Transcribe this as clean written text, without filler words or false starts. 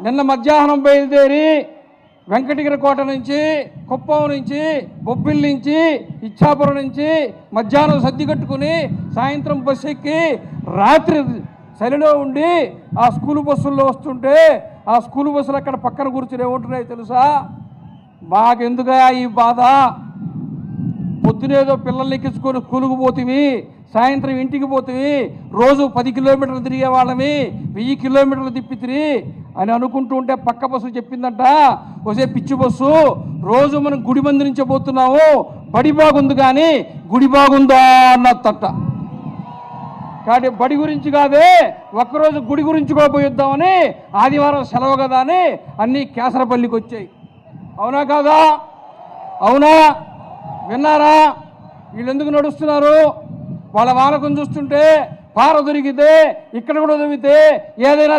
నిన్న మధ్యాహ్నం బయలుదేరి వెంకటగిరి కోట నుంచి, కుప్పం నుంచి, బొబ్బిలి నుంచి, ఇచ్చాపురం నుంచి మధ్యాహ్నం సర్ది కట్టుకుని సాయంత్రం బస్సు ఎక్కి రాత్రి చలిలో ఉండి ఆ స్కూల్ బస్సుల్లో వస్తుంటే ఆ స్కూల్ బస్సులు అక్కడ పక్కన కూర్చుని ఏముంటున్నాయో తెలుసా? మాకెందుకయా ఈ బాధ, పొద్దునేదో పిల్లల్ని ఎక్కించుకొని స్కూలుకు పోతివి, సాయంత్రం ఇంటికి పోతివి, రోజు 10 కిలోమీటర్లు తిరిగే వాళ్ళమి 1000 కిలోమీటర్లు తిప్పితిరి అని అనుకుంటూ ఉంటే పక్క బస్సు చెప్పిందంట, ఒసే పిచ్చి బస్సు, రోజు మనం గుడి మంది నుంచే పోతున్నాము, బడి బాగుంది కానీ గుడి బాగుందా అన్నదట. కాబట్టి బడి గురించి కాదే, ఒక్కరోజు గుడి గురించి కూడా పోయిద్దామని ఆదివారం సెలవు కదా అని అన్నీ కేసరపల్లికి వచ్చాయి. అవునా కాదా? అవునా? విన్నారా? వీళ్ళు ఎందుకు నడుస్తున్నారు? వాళ్ళ వానకం చూస్తుంటే పార దొరికితే ఇక్కడ కూడా దొరికితే ఏదైనా